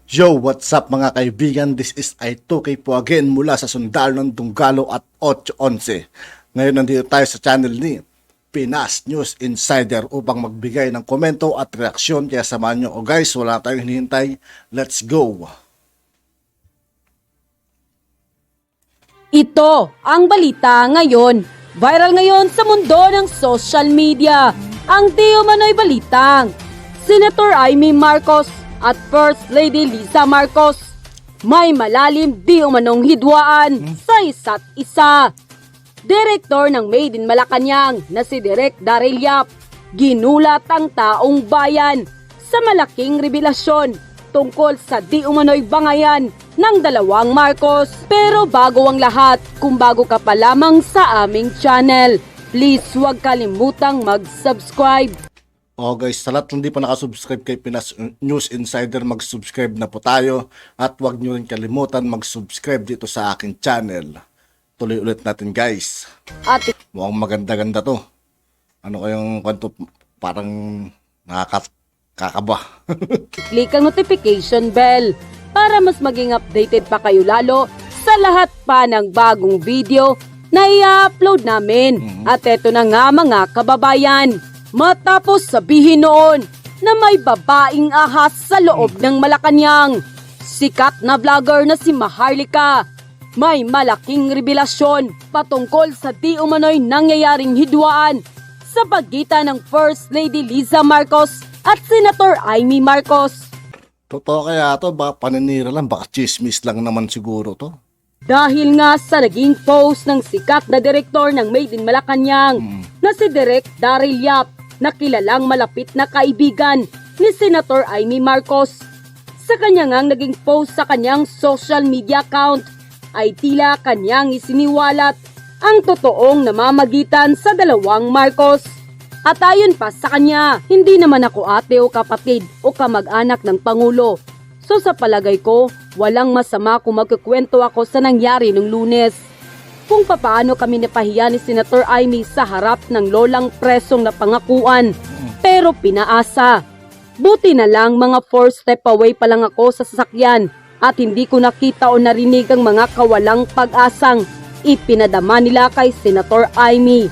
Yo, what's up mga kaibigan? This is I2K po again mula sa Sundalo ng Dunggalo at 811. Ngayon nandito tayo sa channel ni Pinas News Insider upang magbigay ng komento at reaksyon. Kaya samahan nyo. O guys, wala tayong hinihintay. Let's go! Ito ang balita ngayon. Viral ngayon sa mundo ng social media. Ang di umano'y balitang Senator Amy Marcos at First Lady Liza Marcos may malalim di umanong hidwaan sa isa't isa. Direktor ng Made in Malacanang na si Direk Daryl Yap ginulat ang taong bayan sa malaking revelasyon tungkol sa di umano'y bangayan ng dalawang Marcos. Pero bago ang lahat, kung bago ka pa lamang sa aming channel, please huwag kalimutang mag-subscribe. O guys, sa lahat hindi pa nakasubscribe kay Pinas News Insider, mag-subscribe na po tayo. At huwag nyo rin kalimutan mag-subscribe dito sa aking channel. Tuloy ulit natin guys. At Mukhang maganda-ganda to. Ano kayong kwento? Parang nakakaba. click ang notification bell para mas maging updated pa kayo lalo sa lahat pa ng bagong video na i-upload namin. At eto na nga mga kababayan, matapos sabihin noon na may babaeng ahas sa loob ng Malacanang, sikat na vlogger na si Maharlika may malaking revelasyon patungkol sa di umano'y nangyayaring hidwaan sa pagitan ng First Lady Liza Marcos at Senator Amy Marcos. Totoo kaya to? Baka paninira lang, baka chismis lang naman siguro to. Dahil nga sa naging post ng sikat na direktor ng Made in Malacanang na si Direk Daryl Yap na kilalang malapit na kaibigan ni Senator Amy Marcos. Sa kanya ngang naging post sa kanyang social media account ay tila kanyang isiniwalat ang totoong namamagitan sa dalawang Marcos. At ayon pa sa kanya, hindi naman ako ate o kapatid o kamag-anak ng Pangulo. So sa palagay ko, walang masama kung magkukwento ako sa nangyari nung Lunes. Kung papaano kami napahiya ni Senator Amy sa harap ng lolang presong napangakuan, pero pinaasa. Buti na lang mga 4 step away pa lang ako sa sasakyan at hindi ko nakita o narinig ang mga kawalang pag-asang ipinadama nila kay Senator Amy.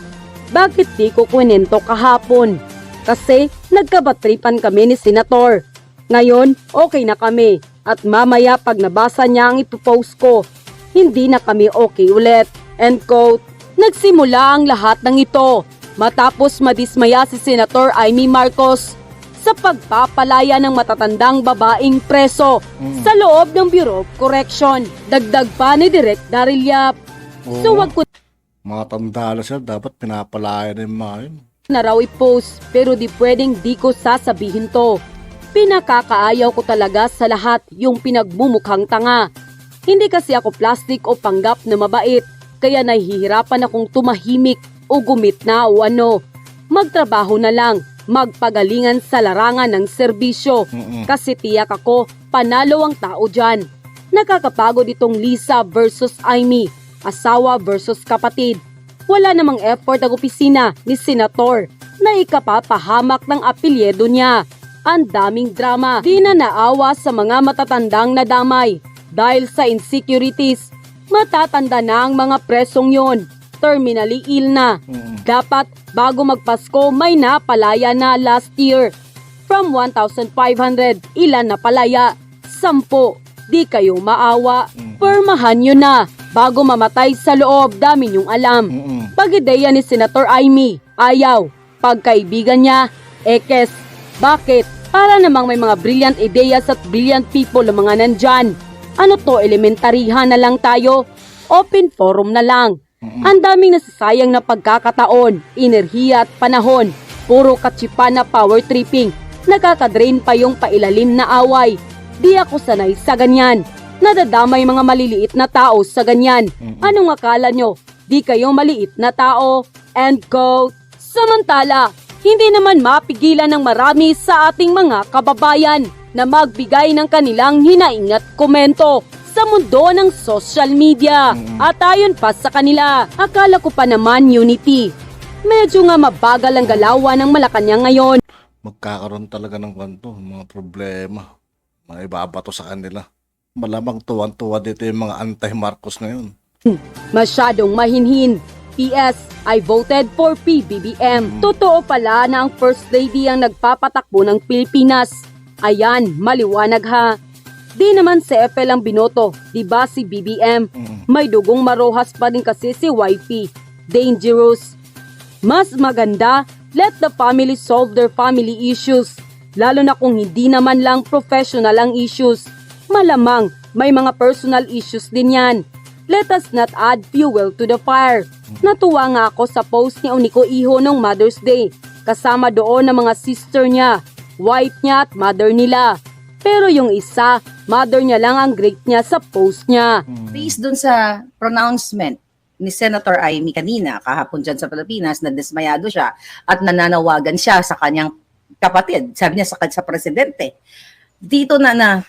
Bakit di ko kwento kahapon? Kasi nagkabatripan kami ni Senator. Ngayon, okay na kami at mamaya pag nabasa niya ang ipopost ko, hindi na kami okay ulit. End quote. Nagsimula ang lahat ng ito matapos madismaya si Senator Amy Marcos sa pagpapalaya ng matatandang babaeng preso sa loob ng Bureau of Correction. Dagdag pa ni Direk Daryl Yap. So wag ko Mga tanda sir, dapat pinapalaya na yung mga yun. na raw i-post pero di pwedeng di ko sasabihin to. Pinakakaayaw ko talaga sa lahat yung pinagmumukhang tanga. Hindi kasi ako plastic o panggap na mabait, kaya nahihirapan akong tumahimik o gumitna o ano. Magtrabaho na lang, magpagalingan sa larangan ng serbisyo kasi tiyak ako panalo ang tao dyan. Nakakapagod itong Liza versus Amy, asawa versus kapatid. Wala namang effort ang opisina ni Senator na ikapapahamak ng apelyedo niya. Ang daming drama, di na naawa sa mga matatandang nadamay. Dahil sa insecurities, matatanda na ang mga presong yon. Terminally ill na. Dapat bago magpasko may napalaya na last year. From 1,500, ilan na palaya? 10. Di kayo maawa. Permahan nyo na. Bago mamatay sa loob, dami nyong alam. Pag-ideya ni Senator Amy, ayaw. Pagkaibigan niya, ekes. Bakit? Para namang may mga brilliant ideas at brilliant people ang mga nandyan. Ano to, elementaryhan na lang tayo? Open forum na lang. Ang daming nasasayang na pagkakataon, enerhiya at panahon. Puro katsipa na power tripping. Nakakadrain pa yung pailalim na away. Di ako sanay sa ganyan. Nadadamay mga maliliit na tao sa ganyan. Anong akala nyo? Di kayo maliit na tao. End quote. Samantala, hindi naman mapigilan ng marami sa ating mga kababayan na magbigay ng kanilang hinaing at komento sa mundo ng social media. At ayon pa sa kanila, akala ko pa naman unity. Medyo nga mabagal ang galawan ng Malacanang ngayon. Magkakaroon talaga ng kwento, mga problema. Mga ibabato sa kanila. Malamang tuwan-tuwa dito yung mga anti-Marcos ngayon. Masyadong mahinhin. PS, I voted for PBBM. Totoo pala na ang First Lady ang nagpapatakbo ng Pilipinas. Ayan, maliwanag ha. Di naman si FL ang binoto, di ba si BBM? May dugong marohas pa rin kasi si YP. Dangerous. Mas maganda, let the family solve their family issues. Lalo na kung hindi naman lang professional ang issues. Malamang may mga personal issues din yan. Let us not add fuel to the fire. Natuwa nga ako sa post ni Unico Iho nung Mother's Day. Kasama doon ang mga sister niya, wife niya at mother nila. Pero yung isa, mother niya lang ang great niya sa post niya. Based dun sa pronouncement ni Senator Amy kanina, kahapon dyan sa Pilipinas, na dismayado siya at nananawagan siya sa kanyang kapatid. Sabi niya sa presidente. Dito na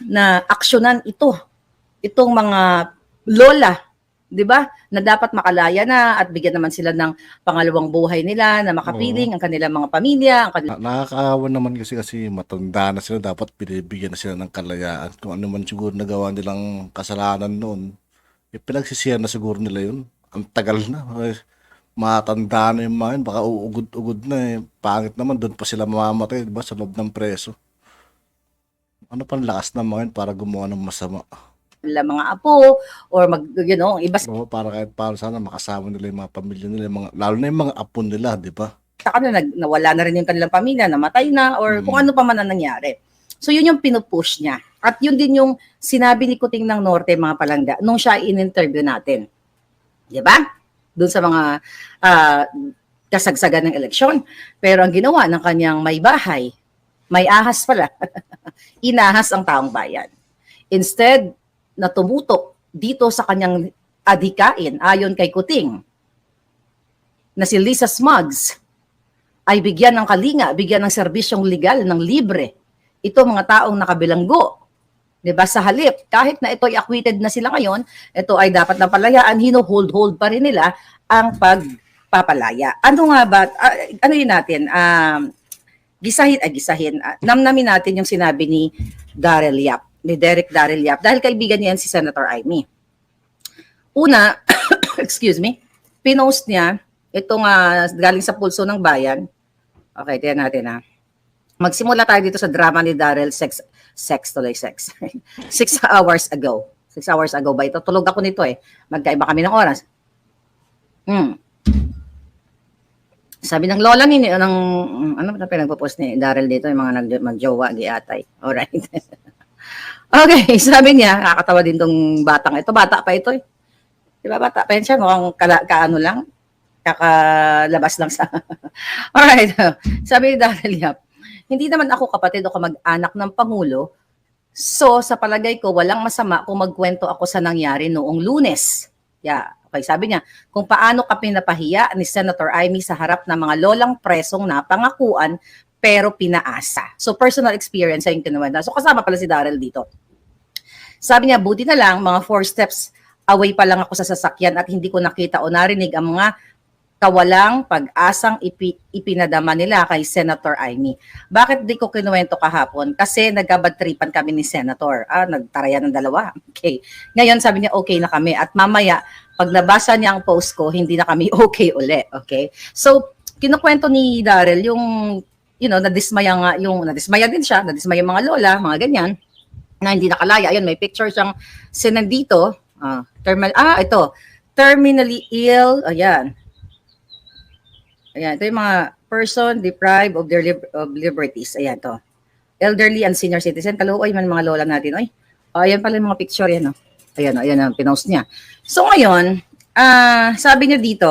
aksyonan itong mga lola, 'di ba? Na dapat makalaya na at bigyan naman sila ng pangalawang buhay nila na makapiling ang kanilang mga pamilya, ang kanilang Nakakaawa naman kasi matanda na sila, dapat binibigyan na sila ng kalayaan. Kung ano man siguro nagawa nilang kasalanan noon, pinagsisihan na siguro nila yun. Ang tagal na. Matanda na yung mga yun, baka uugod-ugod na Pangit naman, doon pa sila mamamatay, di ba, sa loob ng preso. Ano pang lakas na mga yun para gumawa ng masama? mga apo or iba Para kahit paano sana makasama nila yung mga pamilya nila, lalo na yung mga apo nila, di ba? sa kanila nawala na rin yung kanilang pamilya, namatay na or kung ano pa man ang nangyari. So yun yung pinupush niya. At yun din yung sinabi ni Kuting ng Norte, mga palangga, nung siya in-interview natin. Di ba? Doon sa mga kasagsagan ng eleksyon. Pero ang ginawa ng kanyang may bahay, may ahas pala, inahas ang taong bayan. Instead, na tumutok dito sa kanyang adhikain, ayon kay Kuting, na si Lisa Smugs, ay bigyan ng kalinga, bigyan ng serbisyong legal ng libre. Ito mga taong nakabilanggo. Diba? Sa halip, kahit na ito ay acquitted na sila ngayon, ito ay dapat na palayaan, hold pa rin nila ang pagpapalaya. Ano nga ba, ano yun natin, gisahin, namnamin natin yung sinabi ni Derek Darrell Yap, dahil kaibigan niya si Senator Amy. Una, excuse me, pinost niya, itong galing sa Pulso ng Bayan. Okay, tiyan natin Magsimula tayo dito sa drama ni Darrell, sex. 6 hours ago. 6 hours ago ba ito? Tulog ako nito Magkaiba kami ng oras. Sabi ng lola ni ano na pinagpo-post ni Darrell dito, yung mga magjowa, giatay. Alright. Okay, sabi niya, nakakatawa din tong batang ito. Bata pa ito Diba bata pa yan siya? Mukhang kaano lang. Kakalabas lang sa... Alright. Sabi ni Darrell Yap, hindi naman ako kapatid o kamag-anak ng Pangulo. So, sa palagay ko, walang masama kung magkwento ako sa nangyari noong Lunes. Yeah. Okay, sabi niya, kung paano ka pinapahiya ni Senator Amy sa harap ng mga lolang presong napangakuan pero pinaasa. So, personal experience yung kinuwenta. So, kasama pala si Darrell dito. Sabi niya, buti na lang, mga 4 steps away pa lang ako sa sasakyan at hindi ko nakita o narinig ang mga kawalang pag-asang ipinadama nila kay Senator Amy. Bakit di ko kinuwento kahapon? Kasi nagkabadtripan kami ni Senator. Nagtaraya ng dalawa. Okay. Ngayon sabi niya, okay na kami. At mamaya, pag nabasa niya ang post ko, hindi na kami okay uli. Okay? So, kinukwento ni Darrell yung, nadismaya din siya, nadismaya yung mga lola, mga ganyan, na hindi nakalaya. Ayun, may picture siyang sinandito. Ito. Terminally ill. Ayan. Ito yung mga person deprived of their liberties. Ayan to. Elderly and senior citizen. Kaluoy man mga lola natin. Ayan pala yung mga picture yan. Ayan ang pinost niya. So ngayon, sabi niya dito,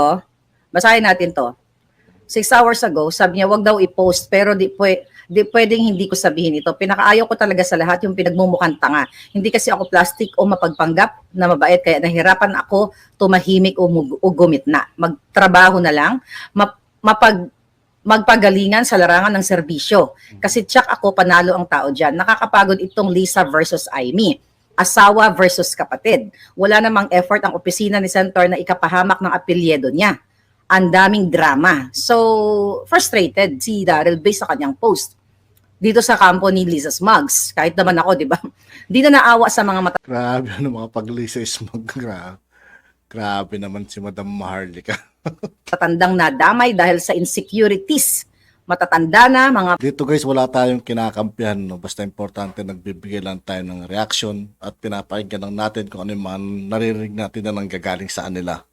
basahin natin to. 6 hours ago, sabi niya, wag daw i-post, pero di pwedeng hindi ko sabihin ito. Pinakaayaw ko talaga sa lahat yung pinagmumukhang tanga. Hindi kasi ako plastic o mapagpanggap na mabait, kaya nahirapan ako tumahimik o gumitna. Magtrabaho na lang, magpagalingan sa larangan ng serbisyo. Kasi tsak ako, panalo ang tao dyan. Nakakapagod itong Lisa versus Amy. Asawa versus kapatid. Wala namang effort ang opisina ni Senator na ikapahamak ng apelyido niya. Ang daming drama. So, frustrated si Darrell based sa kanyang post. dito sa kampo ni Lisa Smugs. Kahit naman ako, di ba? Di na naawa sa mga Grabe, ano mga paglisa smog. Grabe naman si Madam Maharlika. matatandang nadamay dahil sa insecurities. Matatanda na, mga Dito guys, wala tayong kinakampihan. No? Basta importante, nagbibigay lang tayo ng reaction at pinapakinggan lang natin kung ano yung mga naririnig natin na nanggagaling sa kanila.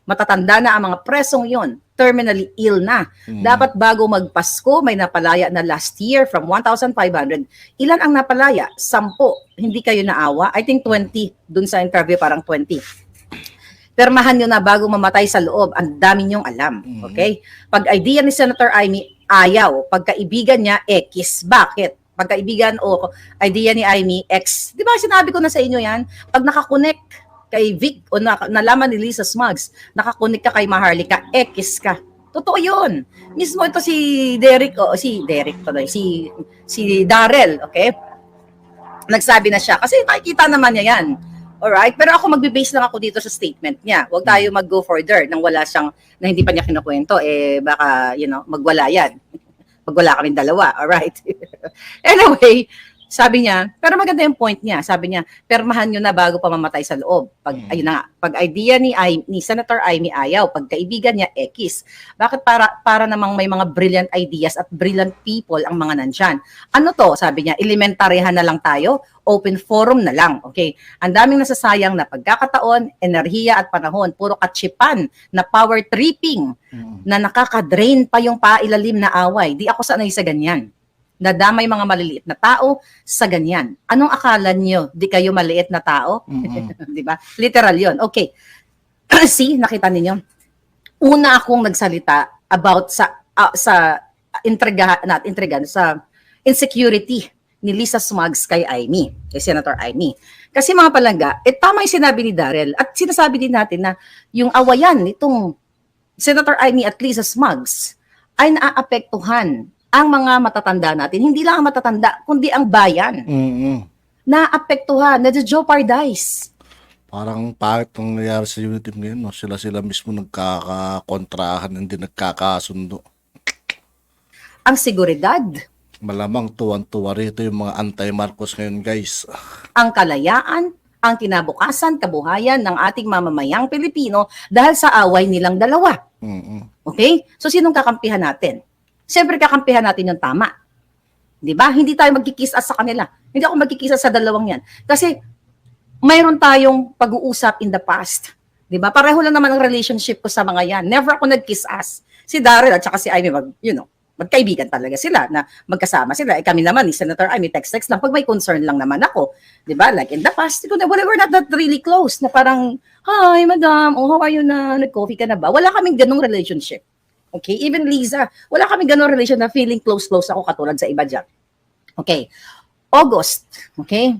Matatanda na ang mga presong yon, terminally ill na. Dapat bago magpasko, may napalaya na last year from 1,500. Ilan ang napalaya? 10. Hindi kayo naawa? I think 20. Dun sa interview parang 20. Permahan nyo na bago mamatay sa loob. Ang dami nyong alam. Okay? Pag idea ni Senator Amy, ayaw. Pagkaibigan niya, X. Bakit? Pagkaibigan o idea ni Amy, X. Di ba sinabi ko na sa inyo yan? Pag nakakonect kay Vic o nalaman ni Lisa Smugs, nakakunik ka kay Maharlika, X ka. Totoo yun. Mismo ito si Darrell, okay? Nagsabi na siya. Kasi nakikita naman niya yan. Alright? Pero ako magbe-base lang ako dito sa statement niya. Huwag tayo mag-go further nang wala siyang, na hindi pa niya kinukwento, baka, magwala yan. Magwala kaming dalawa. Alright? Anyway, sabi niya, pero maganda yung point niya. Sabi niya, permahan nyo na bago pa mamatay sa loob. Ayun na nga, pag idea ni Senator Amy ayaw, pag kaibigan niya, X. Bakit para namang may mga brilliant ideas at brilliant people ang mga nandyan? Ano to? Sabi niya, elementaryhan na lang tayo, open forum na lang. Okay? Ang daming nasasayang na pagkakataon, enerhiya at panahon, puro katsipan na power tripping na nakaka-drain pa yung pailalim na away. Di ako sanay sa ganyan. Nadamay mga maliliit na tao sa ganyan. Anong akala nyo? Di kayo maliit na tao? Di ba? Literal yon. Okay. See, nakita ninyo? Una akong nagsalita about sa insecurity ni Lisa Smugs kay Amy, kay Senator Amy. Kasi mga palangga, tama yung sinabi ni Darrell at sinasabi din natin na yung awayan nitong Senator Amy at Lisa Smugs ay naaapektuhan ang mga matatanda natin, hindi lang ang matatanda, kundi ang bayan. Naapektuhan, na-jeopardize. Parang pangit ang nangyayari sa unity ngayon. No? Sila mismo nagkakakontrahan, hindi nagkakasundo. Ang seguridad. Malamang tuwan-tuwa rito yung mga anti-Marcos ngayon, guys. Ang kalayaan, ang kinabukasan, kabuhayan ng ating mamamayang Pilipino dahil sa away nilang dalawa. Okay? So, sinong kakampihan natin? Siyempre, kakampihan natin yung tama. Di ba? Hindi tayo magkikis-as sa kanila. Hindi ako magkikis-as sa dalawang yan. Kasi, mayroon tayong pag-uusap in the past. Di ba? Pareho lang naman ang relationship ko sa mga yan. Never ako nag-kiss-as. Si Darrell at saka si Amy, magkaibigan talaga sila na magkasama sila. Kami naman, ni Senator Amy, text lang. Pag may concern lang naman ako. Di ba? Like in the past, we're not that really close. Na parang, hi, madam, how are you na? Nag-coffee ka na ba? Wala kaming ganong relationship. Okay, even Liza, wala kami ganun relation na feeling close ako katulad sa iba dyan. Okay, August, okay?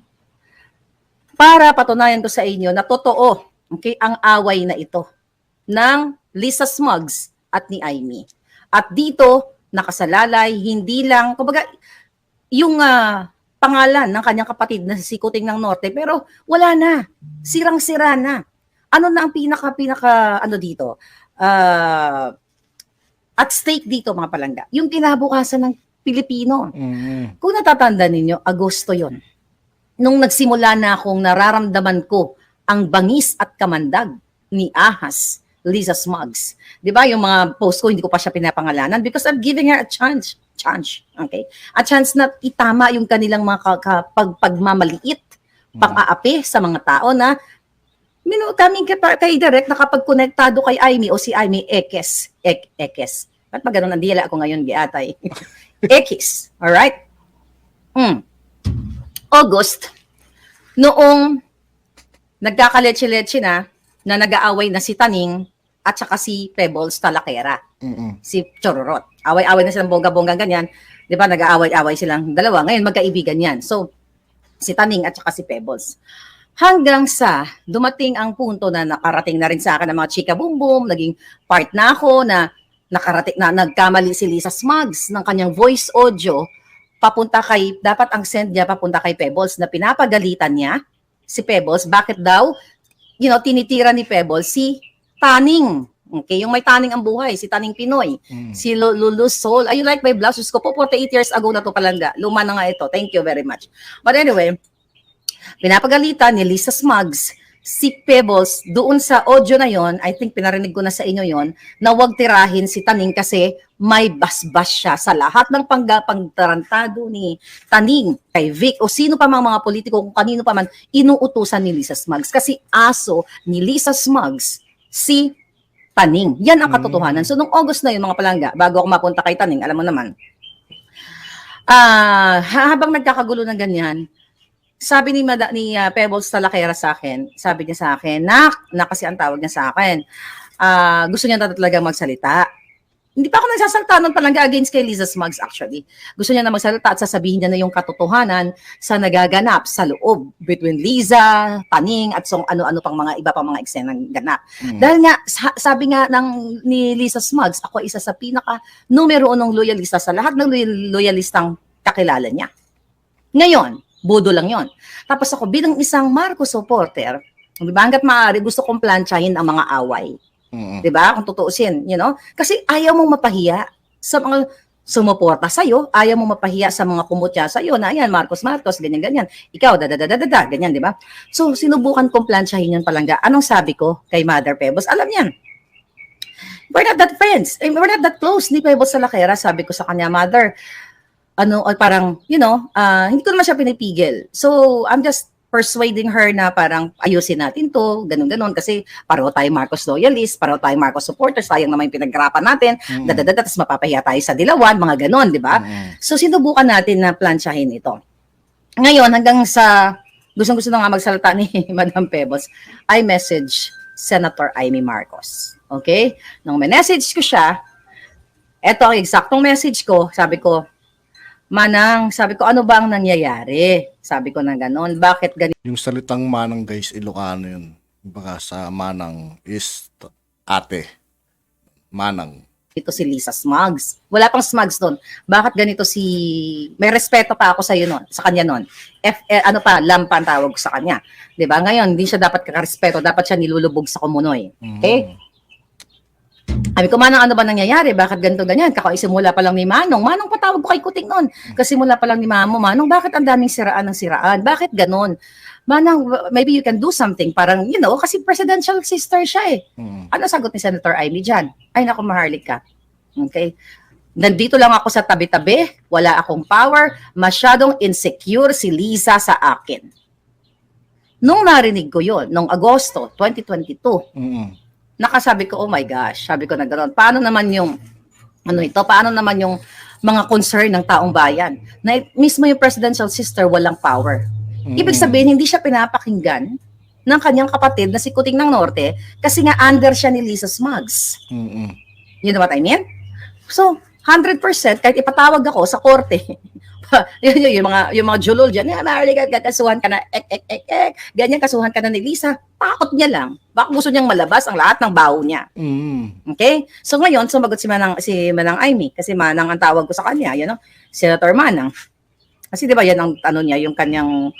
Para patunayan ko sa inyo na totoo, okay, ang away na ito ng Lisa Smugs at ni Amy. At dito, nakasalalay, hindi lang, kumbaga, yung pangalan ng kanyang kapatid na si Kuting ng Norte, pero wala na, sirang-sira na. Ano na ang pinaka dito? At stake dito mga palangga, yung kinabukasan ng Pilipino. Kung natatanda ninyo, Agosto yon. Nung nagsimula na akong nararamdaman ko ang bangis at kamandag ni Ahas, Lisa Smugs. Di ba? Yung mga post ko, hindi ko pa siya pinapangalanan because I'm giving her a chance. Okay? A chance na itama yung kanilang mga pagmamaliit, pang-aapi sa mga tao na kaming kay Direct nakapag-konektado kay Amy o si Amy X. Ba't pa ganun ang dila ako ngayon, giatay? X. Alright? August, noong nagkakaletse-letse na nag-aaway na si Taning at saka si Pebbles Talakera. Si Chororot. Away-away na silang bongga-bongga ganyan. Di ba? Nag-aaway-away silang dalawa. Ngayon, magkaibigan yan. So, si Taning at saka si Pebbles. Hanggang sa dumating ang punto na nakarating na rin sa akin ng mga chika boom boom, naging part na ako na nakarating na nagkamali si Lisa Smugs ng kanyang voice audio dapat ang send niya papunta kay Pebbles na pinapagalitan niya si Pebbles. Bakit daw, tinitira ni Pebbles si Taning Okay, yung may taning ang buhay, si Taning Pinoy, Mm. si Lulu's Soul. Ay, you like my blouse? Diyos ko po, 48 years ago na to palangga. Luma na nga ito. Thank you very much. But anyway, pinapagalitan ni Lisa Smugs si Pebbles doon sa audio na yon. I think pinarinig ko na sa inyo yon, na wag tirahin si Taning kasi may basbas siya sa lahat ng pagtarantado ni Taning kay Vic o sino pa mga politiko kung kanino pa man inuutusan ni Lisa Smugs kasi aso ni Lisa Smugs si Taning. Yan ang katotohanan. So nung August na yun mga palangga, bago ako mapunta kay Taning, alam mo naman, habang nagkakagulo ng ganyan, sabi ni Pebbles Talakera sa akin, sabi niya sa akin, na kasi ang tawag niya sa akin, gusto niya na talaga magsalita. Hindi pa ako nagsasalita nun palangga against kay Lisa Smugs actually. Gusto niya na magsalita at sasabihin niya na yung katotohanan sa nagaganap sa loob between Lisa, Taning at ano-ano pang mga iba pang mga eksenang ganap. Dahil nga, sabi nga ni Lisa Smugs, ako isa sa pinaka numero 1 loyalista sa lahat ng loyalistang kakilala niya. Ngayon, bodo lang yon. Tapos ako bilang isang Marcos supporter, di ba, hanggat maaari gusto kong planchahin ang mga away. Di ba? Kung tutuusin, you know? Kasi ayaw mong mapahiya sa mga sumuporta sa'yo, ayaw mong mapahiya sa mga kumutya sa'yo na, ayan, Marcos, ganyan-ganyan. Ikaw, ganyan, di ba? So, sinubukan kong planchahin yun palangga. Anong sabi ko kay Mother Pebbles? Alam yan. We're not that friends. We're not that close ni Pebbles Talakera. Sabi ko sa kanya, Mother, parang, you know, hindi ko naman siya pinipigil. So, I'm just persuading her na parang ayusin natin to, ganun-ganun, kasi pareho tayo Marcos loyalist, pareho tayo Marcos supporters, sayang naman yung pinaghirapan natin, tapos mapapahiya tayo sa dilawan, mga ganun, di ba? So, sinubukan natin na plansyahin ito. Ngayon, hanggang sa, gustong-gusto na nga magsalita ni Madam Pebbles, I message Senator Amy Marcos. Okay? Nung message ko siya, eto ang eksaktong message ko, sabi ko, Manang, sabi ko, ano ba ang nangyayari? Sabi ko na gano'n. Bakit ganito Yung salitang manang guys, Ilocano yun. Baka sa manang is ate. Manang. si Lisa Smugs? Wala pang Smugs doon. Bakit ganito si... May respeto pa ako sa iyo noon, sa kanya noon. Lampa ang tawag ko sa kanya. 'Di ba? Ngayon, hindi siya dapat kakarespeto. Dapat siya nilulubog sa kumunoy. Okay? Sabi ko, Manang, ano ba nangyayari? Bakit ganito ganyan? Kakaisimula pa lang ni Manong. Manong, patawag ko kay Kuting noon. Kasi mula pa lang ni Mamo, Manong, bakit ang daming siraan ng siraan? Bakit ganon? Manang, maybe you can do something. Parang, you know, kasi presidential sister siya eh. Ano sagot ni Senator Amy dyan? Ay, naku, maharlik ka. Okay? Nandito lang ako sa tabi-tabi. Wala akong power. Masyadong insecure si Lisa sa akin. Nung narinig ko yon, nung Agosto 2022, nakasabi ko, oh my gosh, sabi ko na gano'n, paano naman yung, paano naman yung mga concern ng taong bayan, na mismo yung presidential sister walang power. Ibig sabihin, hindi siya pinapakinggan ng kanyang kapatid na si Kuting ng Norte, kasi nga under siya ni Lisa Smugs. You know what I mean? So, 100%, kahit ipatawag ako sa korte, yung mga julol dyan, kasuhan ka na, ganyan, kasuhan ka na ni Lisa, takot niya lang. Baka gusto niyang malabas ang lahat ng baho niya. Okay? So ngayon, sumagot si Manang Amy, kasi Manang ang tawag ko sa kanya, Senator Manang. Kasi di ba yan ang niya, yung kanyang,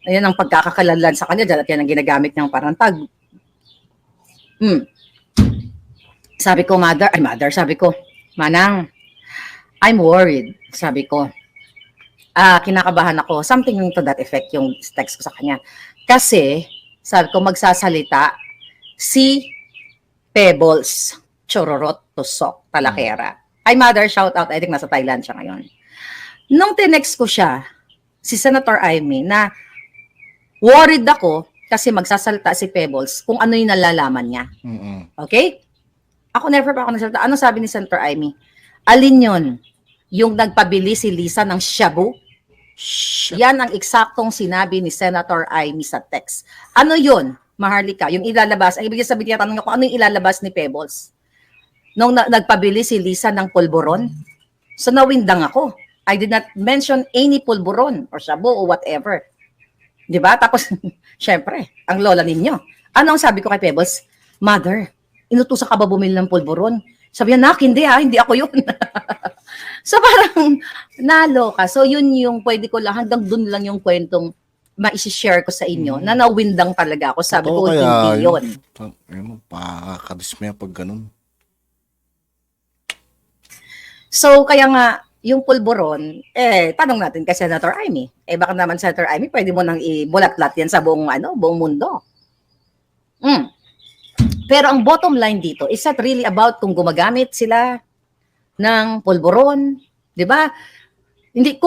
yan ang pagkakakalalan sa kanya, dahil yan ang ginagamit niyang parang tag. Sabi ko, sabi ko, Manang, I'm worried, sabi ko. Kinakabahan ako. Something to that effect yung text ko sa kanya. Kasi, sabi ko, magsasalita si Pebbles Chororot Tusok Talakera. Ay, Mother, shout out. I think nasa Thailand siya ngayon. Nung tinext ko siya, si Senator Amy, na worried ako kasi magsasalita si Pebbles kung ano yung nalalaman niya. Okay? Ako never pa ako nagsalita. Ano sabi ni Senator Amy? Alin yun? Yung nagpabili si Lisa ng shabu? Yan ang eksaktong sinabi ni Senator Amy sa text. Ano yun, Maharlika? Yung ilalabas, ang ibig sabihin niya, tanong ko, ano yung ilalabas ni Pebbles? Nung nagpabili si Lisa ng pulburon? So nawindang ako. I did not mention any pulburon or shabu or whatever. Diba? Tapos, syempre, ang lola ninyo. Ano ang sabi ko kay Pebbles? Mother, inutusan ka ba bumili ng pulburon? Sabi niya, hindi ako yun. So parang nalo ka. So yun yung pwede ko lang, hanggang dun lang yung kwentong ma-share ko sa inyo na nawindang talaga ako. Sabi ko, Totoo kaya hindi yun. Ayun, pakakadismaya pag ganun. So, kaya nga, yung pulburon, tanong natin kay Senator Amy. Baka naman Senator Amy, pwede mo nang ibulat-lat yan sa buong mundo. Pero ang bottom line dito, is that really about kung gumagamit sila ng pulburon, di ba? Hindi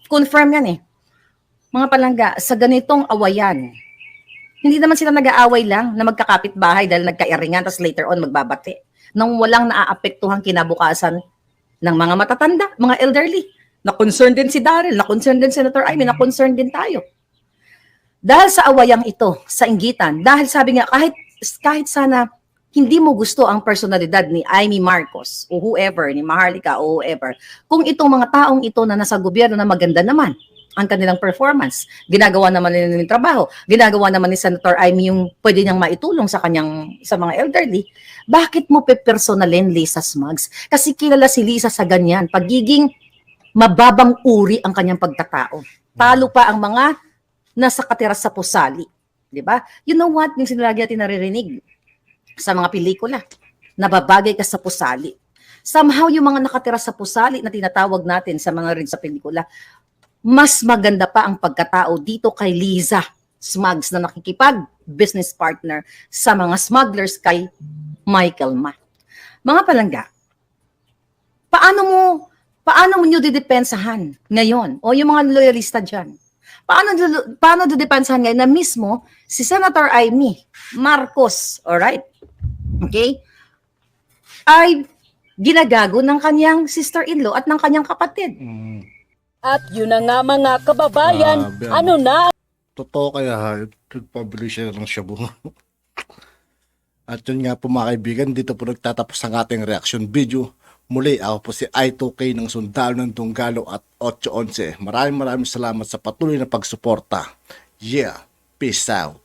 confirm yan Mga palangga, sa ganitong awayan, hindi naman sila nag-aaway lang na magkakapit bahay dahil nagkairingan, tapos later on magbabati. Nang walang naaapektuhan kinabukasan ng mga matatanda, mga elderly. Na-concern din si Daryl, na-concern din Senator Amy, na-concern din tayo. Dahil sa awayang ito, sa inggitan, dahil sabi nga, kahit sana hindi mo gusto ang personalidad ni Amy Marcos o whoever, ni Maharlika o whoever, kung itong mga taong ito na nasa gobyerno na maganda naman ang kanilang performance, ginagawa naman nila yung trabaho, ginagawa naman ni Senator Amy yung pwede niyang maitulong sa mga elderly, bakit mo pepersonalin Lisa Smugs? Kasi kilala si Lisa sa ganyan, pagiging mababang uri ang kanyang pagkatao. Talo pa ang mga nasa katira sa pusali. Di ba? You know what? Yung sinilagi natin naririnig sa mga pelikula, nababagay ka sa pusali. Somehow, yung mga nakatira sa pusali na tinatawag natin sa mga rin sa pelikula, mas maganda pa ang pagkatao dito kay Liza Smugs na nakikipag-business partner sa mga smugglers kay Michael Ma. Mga palangga, paano mo nyo didepensahan ngayon? O yung mga loyalista dyan? Paano didepensahan ngayon na mismo si Senator Amy Marcos, alright? Okay? Ay ginagago ng kanyang sister-in-law at ng kanyang kapatid. At yun na nga mga kababayan, Grabe, ano na Totoo kaya nagpabili siya ng shabu. At yun nga po mga kaibigan, dito po nagtatapos ang ating reaction video. Muli, ako po si I2K ng Sundalo ng Tunggalo at 811. Maraming salamat sa patuloy na pagsuporta. Yeah, peace out.